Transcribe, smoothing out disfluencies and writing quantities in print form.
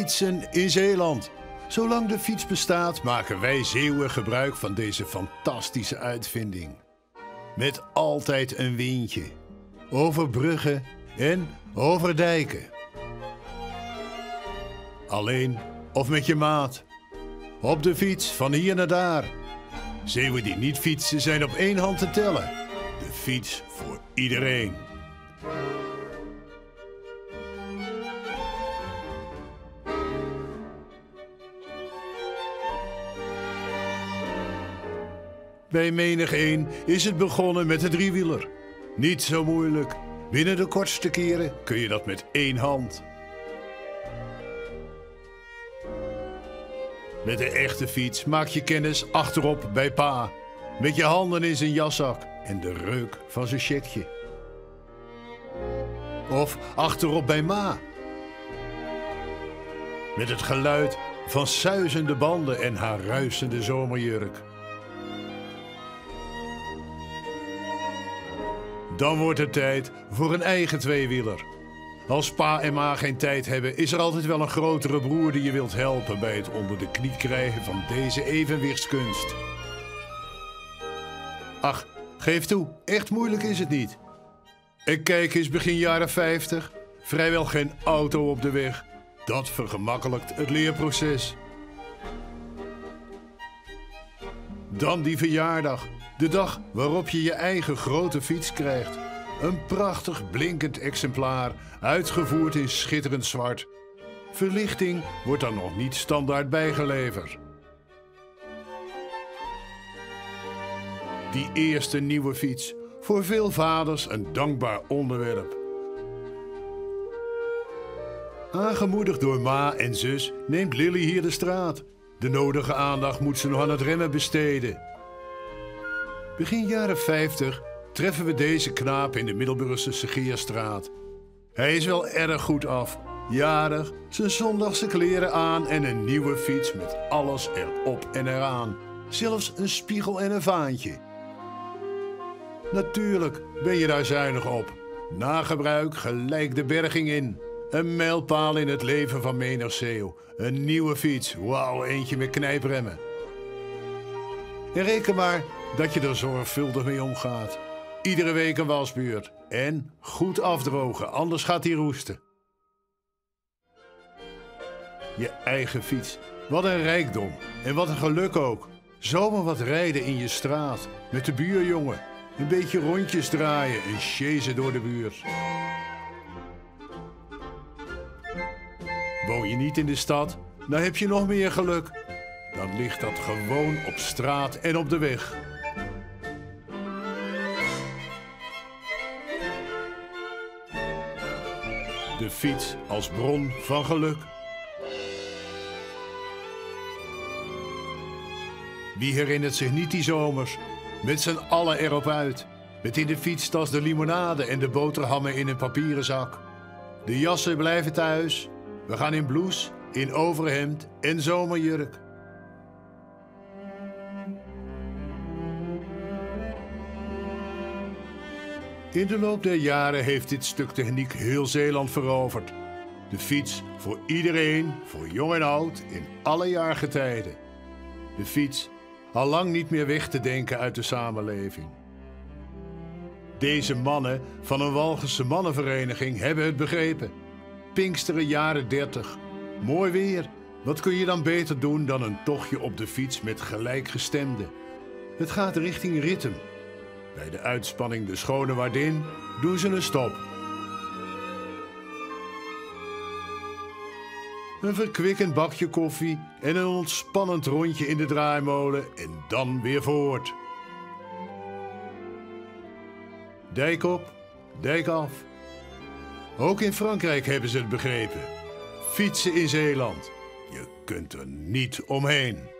Fietsen in Zeeland. Zolang de fiets bestaat, maken wij Zeeuwen gebruik van deze fantastische uitvinding. Met altijd een windje. Over bruggen en over dijken. Alleen of met je maat. Op de fiets van hier naar daar. Zeeuwen die niet fietsen zijn op één hand te tellen. De fiets voor iedereen. Bij menigeen is het begonnen met de driewieler. Niet zo moeilijk. Binnen de kortste keren kun je dat met één hand. Met de echte fiets maak je kennis achterop bij pa. Met je handen in zijn jaszak en de reuk van zijn checkje. Of achterop bij ma. Met het geluid van suizende banden en haar ruisende zomerjurk. Dan wordt het tijd voor een eigen tweewieler. Als pa en ma geen tijd hebben, is er altijd wel een grotere broer die je wilt helpen bij het onder de knie krijgen van deze evenwichtskunst. Ach, geef toe, echt moeilijk is het niet. En kijk eens, begin jaren 50, vrijwel geen auto op de weg. Dat vergemakkelijkt het leerproces. Dan die verjaardag. De dag waarop je je eigen grote fiets krijgt. Een prachtig blinkend exemplaar, uitgevoerd in schitterend zwart. Verlichting wordt dan nog niet standaard bijgeleverd. Die eerste nieuwe fiets, voor veel vaders een dankbaar onderwerp. Aangemoedigd door ma en zus neemt Lily hier de straat. De nodige aandacht moet ze nog aan het remmen besteden. Begin jaren 50 treffen we deze knaap in de Middelburgse Segeerstraat. Hij is wel erg goed af. Jarig, zijn zondagse kleren aan en een nieuwe fiets met alles erop en eraan. Zelfs een spiegel en een vaantje. Natuurlijk ben je daar zuinig op. Na gebruik gelijk de berging in. Een mijlpaal in het leven van menig Zeeuw. Een nieuwe fiets, wauw, eentje met knijpremmen. En reken maar dat je er zorgvuldig mee omgaat. Iedere week een wasbeurt. En goed afdrogen, anders gaat hij roesten. Je eigen fiets. Wat een rijkdom. En wat een geluk ook. Zomaar wat rijden in je straat. Met de buurjongen. Een beetje rondjes draaien en chasen door de buurt. Woon je niet in de stad, dan heb je nog meer geluk. Dan ligt dat gewoon op straat en op de weg. De fiets als bron van geluk. Wie herinnert zich niet die zomers? Met z'n allen erop uit. Met in de fietstas de limonade en de boterhammen in een papieren zak. De jassen blijven thuis. We gaan in blouse, in overhemd en zomerjurk. In de loop der jaren heeft dit stuk techniek heel Zeeland veroverd. De fiets voor iedereen, voor jong en oud, in alle jaargetijden. De fiets al lang niet meer weg te denken uit de samenleving. Deze mannen van een Walgense mannenvereniging hebben het begrepen. Pinksteren jaren 30. Mooi weer. Wat kun je dan beter doen dan een tochtje op de fiets met gelijkgestemden? Het gaat richting ritme. Bij de uitspanning De Schone Waardin doen ze een stop. Een verkwikkend bakje koffie en een ontspannend rondje in de draaimolen en dan weer voort. Dijk op, dijk af. Ook in Frankrijk hebben ze het begrepen. Fietsen in Zeeland. Je kunt er niet omheen.